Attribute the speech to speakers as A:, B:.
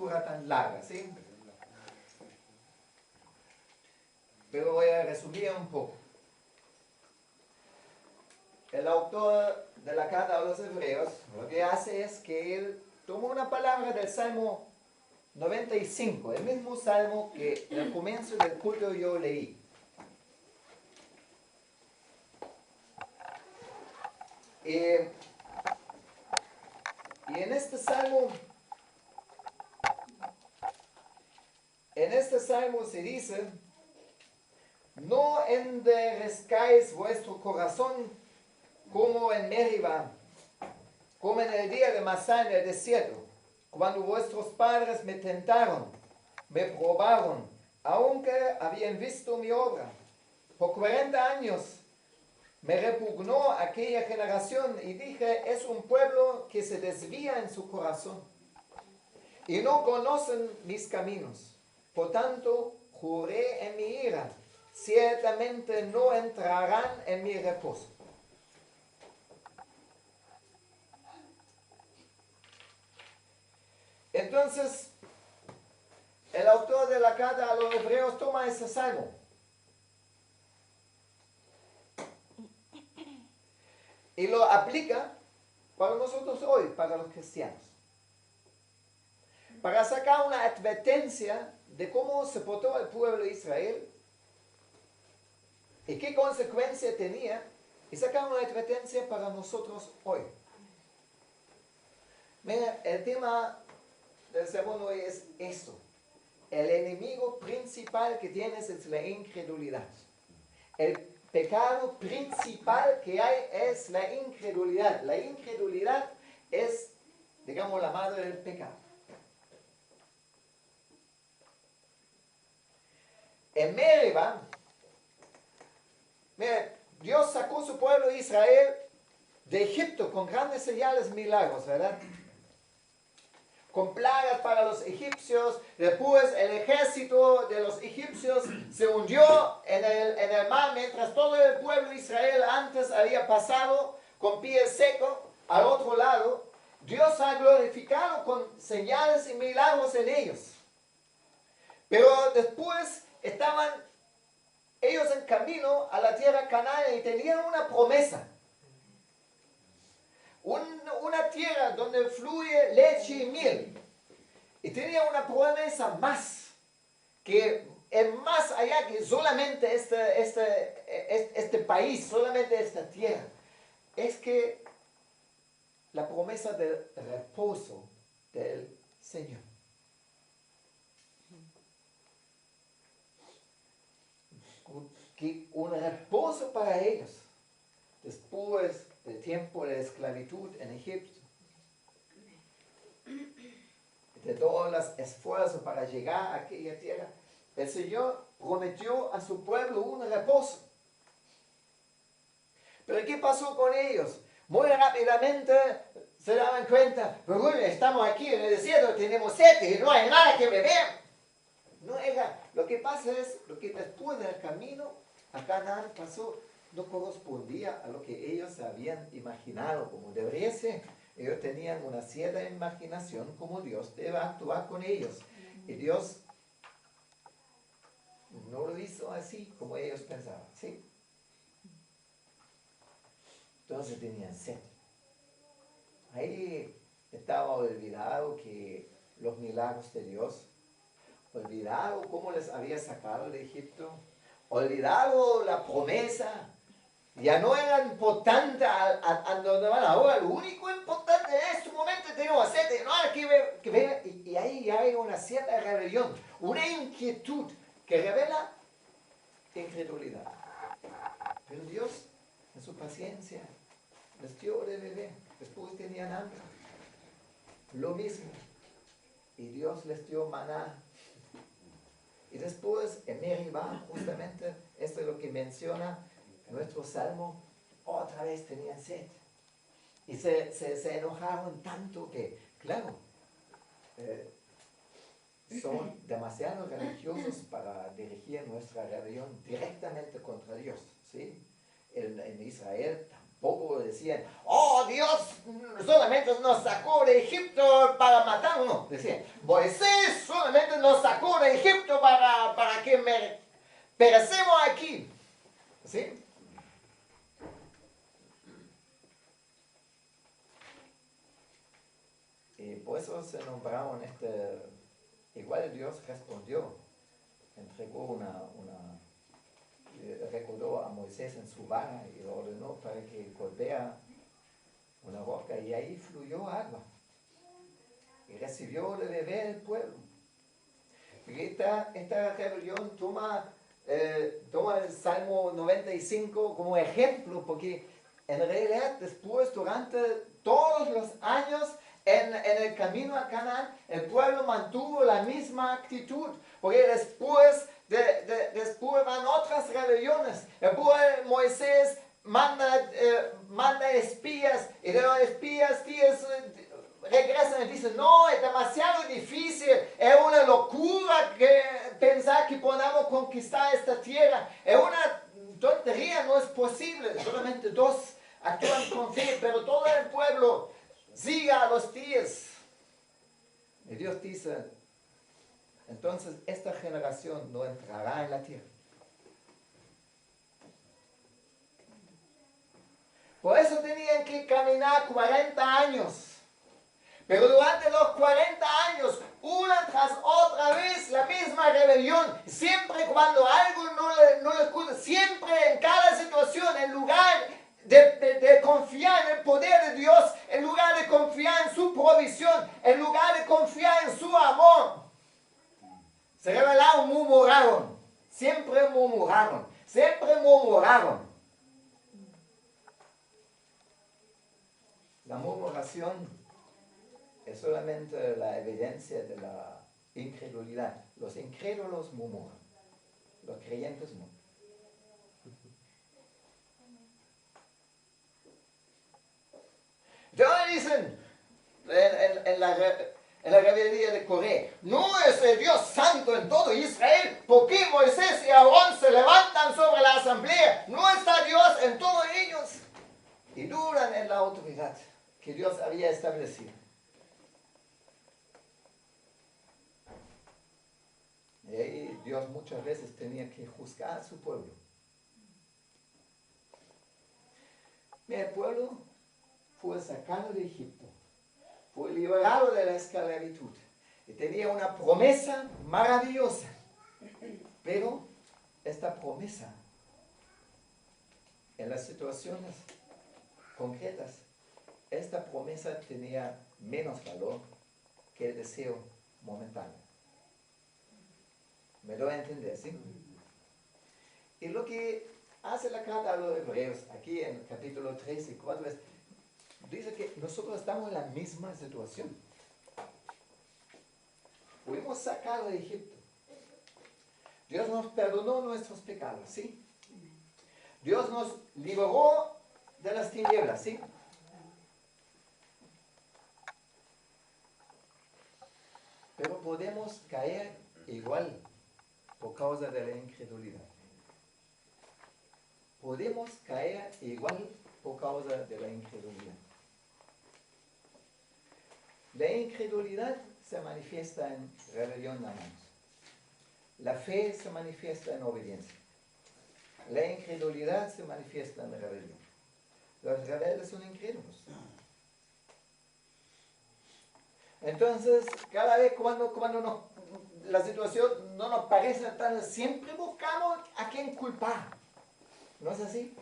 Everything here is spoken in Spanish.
A: lectura tan larga, ¿sí? Pero voy a resumir un poco. El autor de la carta a los hebreos lo que hace es que él toma una palabra del Salmo 95, el mismo salmo que en el comienzo del culto yo leí. Y en este salmo se dice: no enderezcáis vuestro corazón como en Meribá, como en el día de Masá en el desierto, cuando vuestros padres me tentaron, me probaron, aunque habían visto mi obra. Por 40 años me repugnó aquella generación y dije: es un pueblo que se desvía en su corazón y no conocen mis caminos. Por tanto, juré en mi ira: ciertamente no entrarán en mi reposo. Entonces, el autor de la carta a los hebreos toma ese salmo y lo aplica para nosotros hoy, para los cristianos, para sacar una advertencia de cómo se portó el pueblo de Israel y qué consecuencia tenía, y sacar una advertencia para nosotros hoy. Mira, el tema del sermón hoy es esto: el enemigo principal que tienes es la incredulidad. El pecado principal que hay es la incredulidad. La incredulidad es, digamos, la madre del pecado. En Meribá, mira, Dios sacó su pueblo Israel de Egipto con grandes señales, milagros, ¿verdad? Con plagas para los egipcios. Después el ejército de los egipcios se hundió en el mar, mientras todo el pueblo de Israel antes había pasado con pie seco al otro lado. Dios ha glorificado con señales y milagros en ellos. Pero después estaban ellos en camino a la tierra Canaán y tenían una promesa. Una tierra donde fluye leche y miel. Y tenía una promesa más, que es más allá que solamente este país, solamente esta tierra. Es que la promesa del reposo del Señor. Que un reposo para ellos después del tiempo de esclavitud en Egipto, de todos los esfuerzos para llegar a aquella tierra. El Señor prometió a su pueblo un reposo. Pero ¿qué pasó con ellos? Muy rápidamente se daban cuenta: bueno, estamos aquí en el desierto, tenemos sed y no hay nada que beber. No era. Lo que pasa es, lo que después del camino a Canaán pasó, no correspondía a lo que ellos habían imaginado como debería ser. Ellos tenían una cierta imaginación como Dios debe actuar con ellos. Y Dios no lo hizo así como ellos pensaban, ¿sí? Entonces tenían sed. Ahí estaba olvidado que los milagros de Dios, olvidado cómo les había sacado de Egipto, olvidado la promesa. Ya no era importante a donde van ahora. Lo único importante en este momento tenemos sed, no hay que ver. Y ahí ya hay una cierta rebelión, una inquietud que revela incredulidad. Pero Dios, en su paciencia, les dio de beber. Después tenían hambre. Lo mismo. Y Dios les dio maná. Y después, en Meribá, justamente, esto es lo que menciona nuestro salmo, otra vez tenían sed. Y se enojaron tanto que, claro, son demasiado religiosos para dirigir nuestra rebelión directamente contra Dios, ¿sí? En Israel Poco decían, oh, Dios solamente nos sacó de Egipto para matarnos. No, decían, Moisés solamente nos sacó de Egipto para que perecemos aquí. ¿Sí? Y por eso se nombraron igual Dios respondió, entregó recordó a Moisés en su vara y lo ordenó para que golpea una roca y ahí fluyó agua y recibió de beber el pueblo. Y esta rebelión toma el Salmo 95 como ejemplo, porque en realidad después, durante todos los años en el camino a Canaán, el pueblo mantuvo la misma actitud, porque después van otras rebeliones. Moisés manda espías, y de los espías regresan y dicen, no, es demasiado difícil, es una locura pensar que podamos conquistar esta tierra, es una tontería, no es posible. Solamente dos actúan con fe, pero todo el pueblo sigue a los 10. Y Dios dice, entonces esta generación no entrará en la tierra. Por eso tenían que caminar 40 años. Pero durante los 40 años, una tras otra vez, la misma rebelión. Siempre cuando algo no le gusta, siempre en cada situación, en lugar de confiar en el poder de Dios, en lugar de confiar en su provisión, en lugar de confiar en su amor, se rebelaron, murmuraron. Siempre murmuraron. Siempre murmuraron. La murmuración es solamente la evidencia de la incredulidad. Los incrédulos murmuran, los creyentes no. Entonces dicen en la rebeldía de Coré, no es el Dios santo en todo Israel, porque Moisés y Aarón se levantan sobre la asamblea, no está Dios en todos ellos. Y dudan en la autoridad que Dios había establecido. Y ahí Dios muchas veces tenía que juzgar a su pueblo. Mira, el pueblo fue sacado de Egipto, fue liberado de la esclavitud y tenía una promesa maravillosa. Pero esta promesa, en las situaciones concretas, esta promesa tenía menos valor que el deseo momentáneo. ¿Me doy a entender, sí? Y lo que hace la carta a los hebreos, aquí en el capítulo 3 y 4, dice que nosotros estamos en la misma situación. Fuimos sacados de Egipto. Dios nos perdonó nuestros pecados, ¿sí? Dios nos liberó de las tinieblas, ¿sí? Pero podemos caer igual por causa de la incredulidad. Podemos caer igual por causa de la incredulidad. La incredulidad se manifiesta en rebelión, hermanos. La fe se manifiesta en obediencia. La incredulidad se manifiesta en rebelión. Los rebeldes son incrédulos. Entonces, cada vez cuando la situación no nos parece tan, siempre buscamos a quién culpar. ¿No es así?